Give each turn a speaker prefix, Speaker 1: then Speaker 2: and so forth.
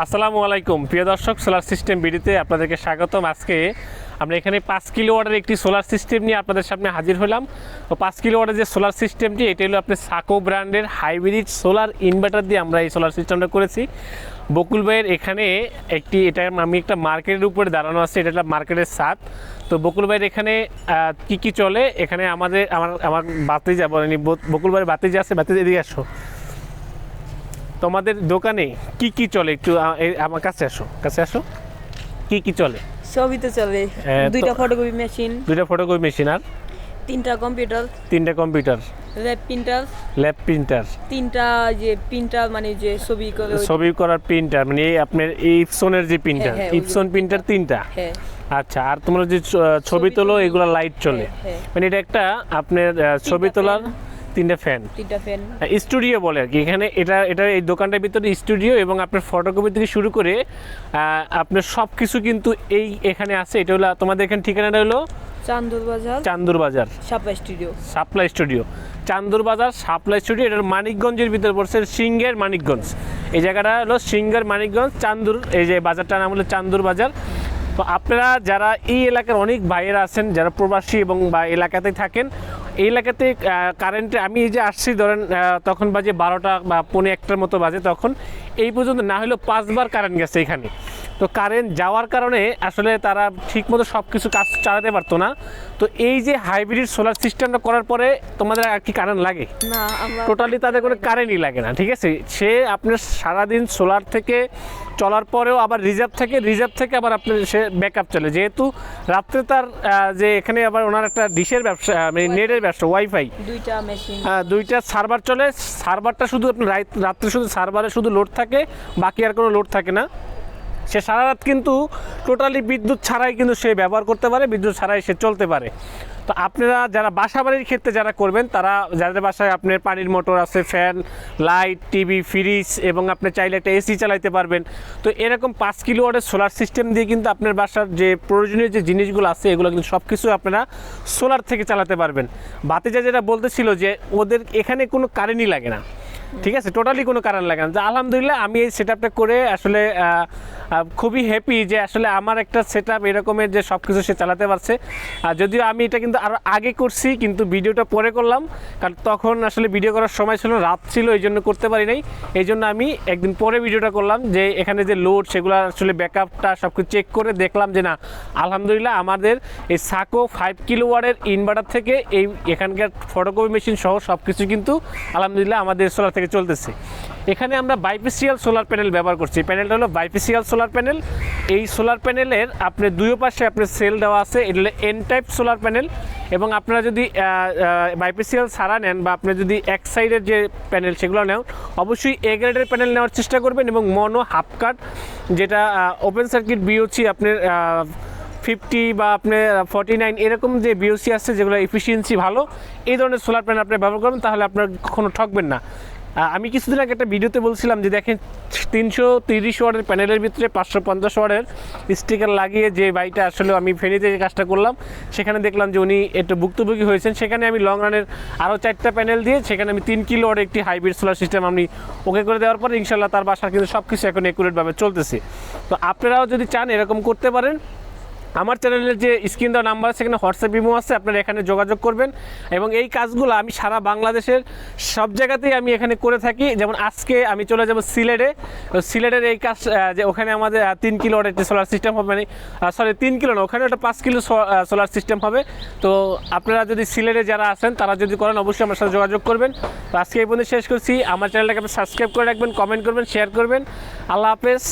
Speaker 1: আসসালামু আলাইকুম প্রিয় দর্শক, সোলার সিস্টেম ভিডিওতে আপনাদেরকে স্বাগতম। আজকে আমরা এখানে 5 কিলোওয়াটের একটি সোলার সিস্টেম নিয়ে আপনাদের সামনে হাজির হলাম। তো 5 কিলোওয়াটের যে সোলার সিস্টেমটি, এটা হলো আপনার সাকো ব্র্যান্ডের হাইব্রিড সোলার ইনভার্টার দিয়ে আমরা এই সোলার সিস্টেমটা করেছি। বকুল ভাইয়ের এখানে এটা আমি একটা মার্কেটের উপরে দাঁড়ানো আছে, এটা একটা মার্কেটের ছাদ। তো বকুল ভাইয়ের এখানে কি চলে, এখানে আমার বাতিজা বলেনি, বকুল ভাইয়ের বাতিজা আছে, বাতিজা এদিকে আসো। তোমাদের দোকানে কি চলে একটু আমার কাছে আসো কি চলে?
Speaker 2: সবই তো চলে। দুইটা ফটোকপি মেশিন আর তিনটা কম্পিউটার, ল্যাব প্রিন্টার, তিনটা যে প্রিন্টার মানে যে
Speaker 1: ছবি করার প্রিন্টার, মানে আপনার ইপসনের যে প্রিন্টার, ইপসন প্রিন্টার তিনটা। আচ্ছা, আর তোমরা যে ছবি তোলো এগুলা লাইট চলে, মানে এটা একটা আপনার ছবি তোলার তিনটা ফ্যান স্টুডিও বলে আর কি। এখানে এটা এই দোকানটার ভিতরে স্টুডিও এবং আপনার ফটোকপি থেকে শুরু করে আপনার সব কিছু কিন্তু এখানে আছে। এটা হলো তোমাদের এখানে ঠিকানাটা হলো চান্দুর বাজার সাপ্লাই স্টুডিও চান্দুর বাজার সাপ্লাই স্টুডিও। এটা মানিকগঞ্জের ভিতরে পড়ছে, সিংহের মানিকগঞ্জ। এই জায়গাটা হলো সিংহের মানিকগঞ্জ চান্দুর, এই যে বাজারটার নাম হলো চান্দুর বাজার। তো আপনারা যারা এই এলাকার অনেক ভাইয়েরা আছেন যারা প্রবাসী এবং বা এলাকাতে থাকেন, এই এলাকাতে কারেন্টে আমি এই যে আসছি ধরেন তখন বাজে 12টা বা 1:45 মতো বাজে, তখন এই পর্যন্ত না হলেও 5 বার কারেন্ট গেছে এখানে। তো কারেন্ট যাওয়ার কারণে আসলে তারা ঠিকমতো সব কিছু কাজ চালাতে পারতো না। তো এই যে হাইব্রিড সোলার সিস্টেমটা করার পরে তোমাদের আর কি কারেন্ট লাগে
Speaker 2: না?
Speaker 1: টোটালি তাদের কোনো কারেন্টই লাগে না, ঠিক আছে। সে আপনার সারাদিন সোলার থেকে চলার পরেও আবার রিজার্ভ থেকে আবার আপনার সে ব্যাকআপ চলে, যেহেতু রাত্রে তার যে এখানে আবার ওনার একটা ডিশের ব্যবসা, মানে নেটের ব্যবসা, ওয়াইফাই, দুইটা সার্ভার চলে। সার্ভারটা শুধু আপনার রাত্রে শুধু সার্ভারে শুধু লোড থাকে, বাকি আর কোনো লোড থাকে না। সে সারা রাত কিন্তু টোটালি বিদ্যুৎ ছাড়াই কিন্তু সে ব্যবহার করতে পারে, বিদ্যুৎ ছাড়াই সে চলতে পারে। তো আপনারা যারা বাসা বাড়ির ক্ষেত্রে যারা করবেন, তারা যাদের বাসায় আপনার পানির মোটর আছে, ফ্যান, লাইট, টিভি, ফ্রিজ এবং আপনি চাইলে একটা এসি চালাইতে পারবেন। তো এরকম 5 কিলোওয়াটের সোলার সিস্টেম দিয়ে কিন্তু আপনার বাসার যে প্রয়োজনীয় যে জিনিসগুলো আছে এগুলো কিন্তু সব কিছু আপনারা সোলার থেকে চালাতে পারবেন। বাতিজা যেটা বলতেছিল যে ওদের এখানে কোনো কারেন্টই লাগে না, ঠিক আছে, টোটালি কোনো কারেন্ট লাগে না। যে আলহামদুলিল্লাহ আমি এই সেট আপটা করে আসলে খুবই হ্যাপি যে আসলে আমার একটা সেট আপ এরকমের যে সব কিছু সে চালাতে পারছে। আর যদিও আমি এটা কিন্তু আরও আগে করছি, কিন্তু ভিডিওটা পরে করলাম, কারণ তখন আসলে ভিডিও করার সময় ছিল, রাত ছিল, এই জন্য করতে পারি নাই। এই জন্য আমি একদিন পরে ভিডিওটা করলাম, যে এখানে যে লোড সেগুলো আসলে ব্যাকআপটা সব কিছু চেক করে দেখলাম যে না, আলহামদুলিল্লাহ আমাদের এই সাকো 5 কিলোওয়াটের ইনভার্টার থেকে এখানকার ফটোকপি মেশিন সহ সব কিছু কিন্তু আলহামদুলিল্লাহ আমাদের সোলার থেকে চলতেছে। এখানে আমরা বাইফেসিয়াল সোলার প্যানেল ব্যবহার করছি। প্যানেলটা হলো বাইফেসিয়াল সোলার প্যানেল। এই সোলার প্যানেলের আপনার দুই পাশে আপনার সেল দেওয়া আছে, এটা হলো এন টাইপ সোলার প্যানেল। এবং আপনারা যদি বাইফেসিয়াল ছাড়া নেন বা আপনি যদি এক সাইডের যে প্যানেল সেগুলো নেন, অবশ্যই এ গ্রেডের প্যানেল নেওয়ার চেষ্টা করবেন। এবং মনো হাফ কাট, যেটা ওপেন সার্কিট বিওসি আপনার 50 বা আপনার 49 এরকম যে বিওসি আছে যেগুলো এফিসিয়েন্সি ভালো, এই ধরনের সোলার প্যানেল আপনি ব্যবহার করবেন, তাহলে আপনার কখনো ঠকবেন না। আমি কিছুদিন আগে একটা ভিডিওতে বলছিলাম যে দেখেন 330 ওয়াটের প্যানেলের ভিতরে 550 ওয়াটের স্টিকার লাগিয়ে যে বাইটা আসলে আমি ফেনীতে যে কাজটা করলাম, সেখানে দেখলাম যে উনি একটু ভুক্তভোগী হয়েছেন। সেখানে আমি লং রানের আরও 4টা প্যানেল দিয়ে সেখানে আমি 3 কিলোওয়াটের একটি হাইব্রিড সোলার সিস্টেম আমি ওকে করে দেওয়ার পরে ইনশাল্লাহ তার বাসার কিন্তু সব কিছু এখন একুরেটভাবে চলতেছে। তো আপনারাও যদি চান এরকম করতে পারেন, আমার চ্যানেলের যে স্ক্রিন দেওয়া নাম্বার আছে, সেখানে হোয়াটসঅ্যাপ ইমো আছে, আপনারা এখানে যোগাযোগ করবেন। এবং এই কাজগুলো আমি সারা বাংলাদেশের সব জায়গাতেই আমি এখানে করে থাকি। যেমন আজকে আমি চলে যাব সিলেটের এই কাজ, যে ওখানে আমাদের 3 কিলোওয়াটের একটি সোলার সিস্টেম হবে, মানে 3 কিলো না, ওখানে একটা 5 কিলো সোলার সিস্টেম হবে। তো আপনারা যদি সিলেটে যারা আছেন তারা যদি করেন, অবশ্যই আমার সাথে যোগাযোগ করবেন। তো আজকে এই পর্যন্ত শেষ করছি। আমার চ্যানেলটাকে আপনি সাবস্ক্রাইব করে রাখবেন, কমেন্ট করবেন, শেয়ার করবেন। আল্লাহ হাফেজ।